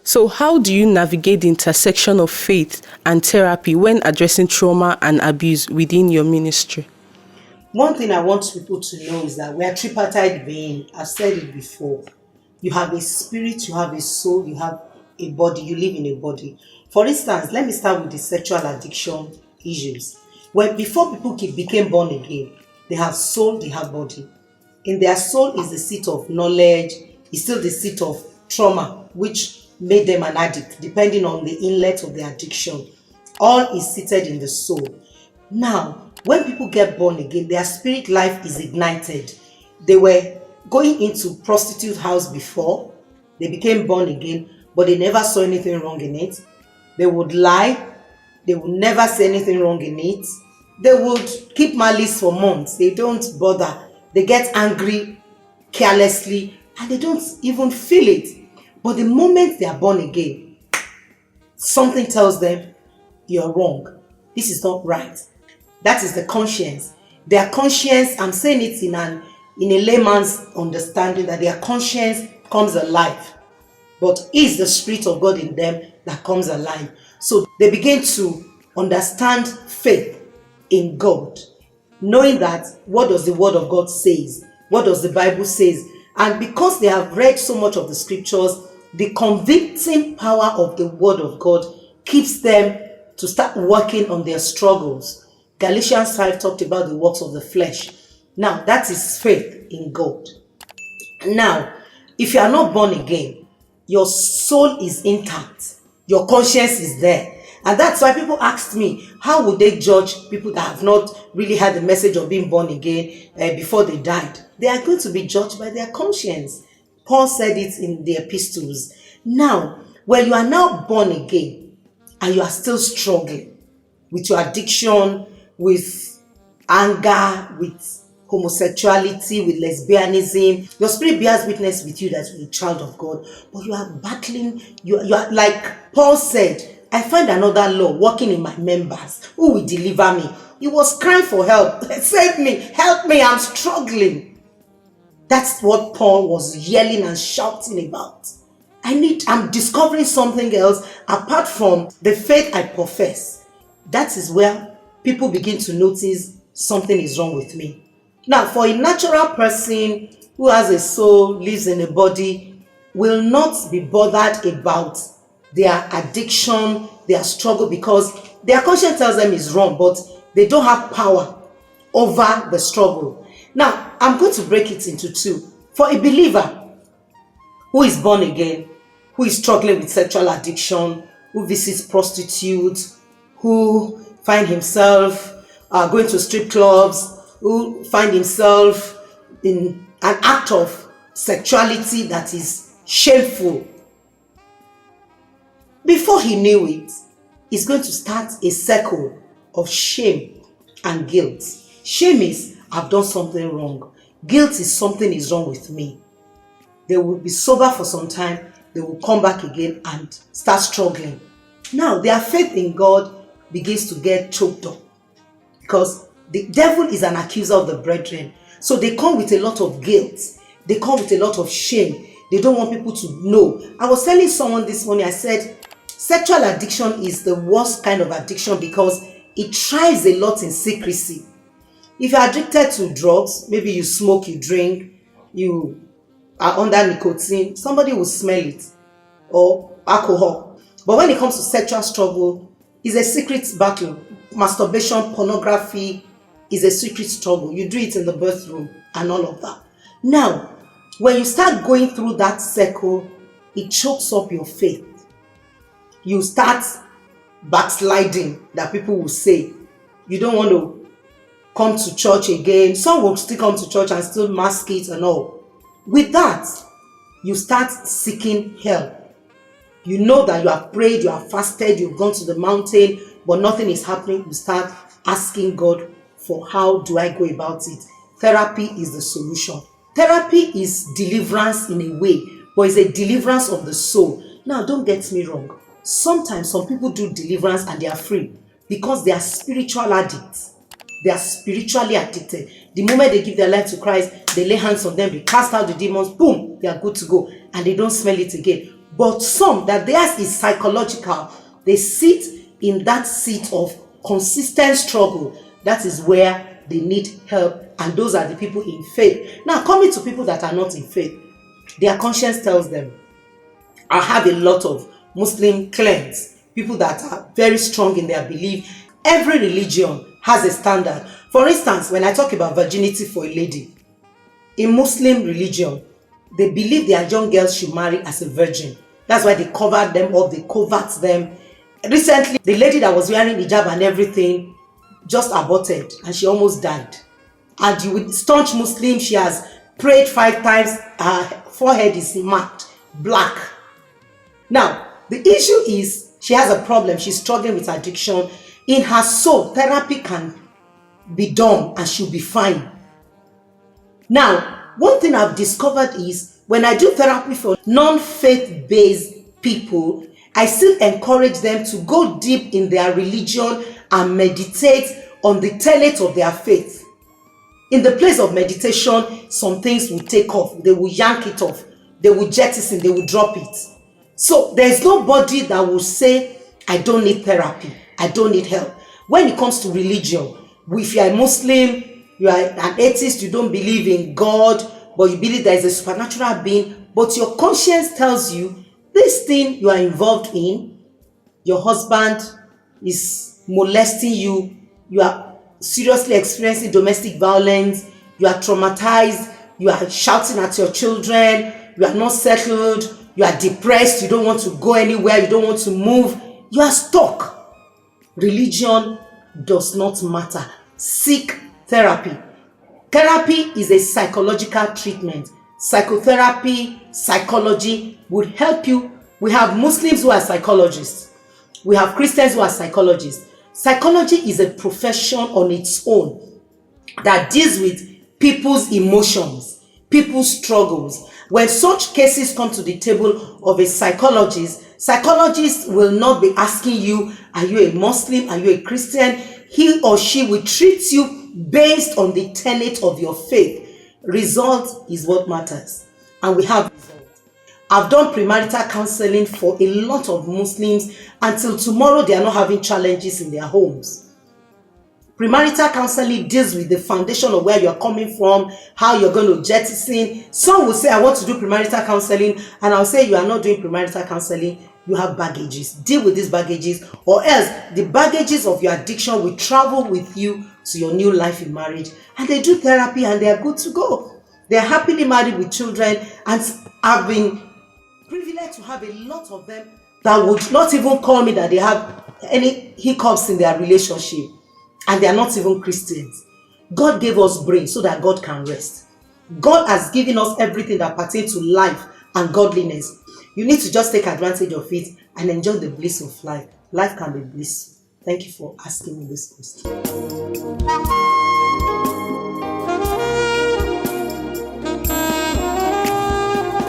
So how do you navigate the intersection of faith and therapy when addressing trauma and abuse within your ministry? One thing I want people to know is that we are tripartite being. I've said it before. You have a spirit, you have a soul, you have a body, you live in a body. For instance, let me start with the sexual addiction issues. Before people became born again, they have soul, they have body. In their soul is the seat of knowledge, is still the seat of trauma, which made them an addict, depending on the inlet of the addiction. All is seated in the soul. Now, when people get born again, their spirit life is ignited. They were going into prostitute house before, they became born again, but they never saw anything wrong in it. They would lie, they would never say anything wrong in it. They would keep malice for months. They don't bother. They get angry carelessly and they don't even feel it. But the moment they are born again, something tells them, you're wrong. This is not right. That is the conscience. Their conscience, I'm saying it in a layman's understanding, that their conscience comes alive. But it's the Spirit of God in them that comes alive. So they begin to understand faith in God, knowing that what does the Word of God says, what does the Bible says. And because they have read so much of the scriptures, the convicting power of the Word of God keeps them to start working on their struggles. Galatians 5 talked about the works of the flesh. Now, that is faith in God. Now, if you are not born again, your soul is intact. Your conscience is there. And that's why people asked me, how would they judge people that have not really had the message of being born again before they died? They are going to be judged by their conscience. Paul said it in the epistles. Now, when you are now born again and you are still struggling with your addiction, with anger, with homosexuality, with lesbianism, your spirit bears witness with you that you're a child of God, but you are battling, you are like Paul said, I find another law working in my members. Who will deliver me? He was crying for help. Save me, help me, I'm struggling. That's what Paul was yelling and shouting about. I'm discovering something else apart from the faith I profess. That is where people begin to notice something is wrong with me. Now, for a natural person who has a soul, lives in a body, will not be bothered about their addiction, their struggle, because their conscience tells them is wrong, but they don't have power over the struggle. Now, I'm going to break it into two. For a believer who is born again, who is struggling with sexual addiction, who visits prostitutes, who find himself going to strip clubs, who find himself in an act of sexuality that is shameful, before he knew it, he's going to start a circle of shame and guilt. Shame is, I've done something wrong. Guilt is, something is wrong with me. They will be sober for some time, they will come back again and start struggling. Now, their faith in God begins to get choked up because the devil is an accuser of the brethren. So they come with a lot of guilt. They come with a lot of shame. They don't want people to know. I was telling someone this morning, I said, sexual addiction is the worst kind of addiction because it thrives a lot in secrecy. If you're addicted to drugs, maybe you smoke, you drink, you are under nicotine, somebody will smell it, or alcohol. But when it comes to sexual struggle, it's a secret battle. Masturbation, pornography is a secret struggle. You do it in the bathroom and all of that. Now, when you start going through that circle, it chokes up your faith. You start backsliding, that people will say. You don't want to come to church again. Some will still come to church and still mask it and all. With that, you start seeking help. You know that you have prayed, you have fasted, you've gone to the mountain, but nothing is happening. You start asking God for how do I go about it. Therapy is the solution. Therapy is deliverance in a way, but it's a deliverance of the soul. Now, don't get me wrong. Sometimes some people do deliverance and they are free because they are spiritual addicts. They are spiritually addicted. The moment they give their life to Christ, they lay hands on them, they cast out the demons, boom, they are good to go, and they don't smell it again. But some that theirs is psychological, they sit in that seat of consistent struggle. That is where they need help, and those are the people in faith. Now, coming to people that are not in faith, their conscience tells them. I have a lot of Muslim clients, people that are very strong in their belief. Every religion has a standard. For instance, when I talk about virginity for a lady, in Muslim religion, they believe their young girls should marry as a virgin. That's why they covered them up, they covert them. Recently, the lady that was wearing hijab and everything just aborted, and she almost died. And you with staunch Muslim, she has prayed 5 times, her forehead is marked black. Now, the issue is she has a problem. She's struggling with addiction. In her soul, therapy can be done and she'll be fine. Now, one thing I've discovered is when I do therapy for non-faith-based people, I still encourage them to go deep in their religion and meditate on the tenet of their faith. In the place of meditation, some things will take off. They will yank it off. They will jettison. They will drop it. So there's nobody that will say, I don't need therapy. I don't need help. When it comes to religion, if you are a Muslim, you are an atheist, you don't believe in God, but you believe there is a supernatural being, but your conscience tells you this thing you are involved in, your husband is molesting you, you are seriously experiencing domestic violence, you are traumatized, you are shouting at your children, you are not settled, you are depressed, you don't want to go anywhere, you don't want to move, you are stuck. Religion does not matter. Seek therapy. Therapy is a psychological treatment. Psychotherapy, psychology would help you. We have Muslims who are psychologists. We have Christians who are psychologists. Psychology is a profession on its own that deals with people's emotions, people's struggles. When such cases come to the table of a psychologist, psychologists will not be asking you, are you a Muslim? Are you a Christian? He or she will treat you based on the tenet of your faith. Result is what matters. And we have results. I've done premarital counseling for a lot of Muslims. Until tomorrow, they are not having challenges in their homes. Premarital counseling deals with the foundation of where you're coming from, how you're going to jettison. Some will say, I want to do premarital counseling, and I'll say, you are not doing premarital counseling. You have baggages. Deal with these baggages, or else the baggages of your addiction will travel with you to your new life in marriage. And they do therapy and they are good to go. They are happily married with children, and I've been privileged to have a lot of them that would not even call me that they have any hiccups in their relationship. And they are not even Christians. God gave us brains so that God can rest. God has given us everything that pertains to life and godliness. You need to just take advantage of it and enjoy the bliss of life. Life can be bliss. Thank you for asking me this question.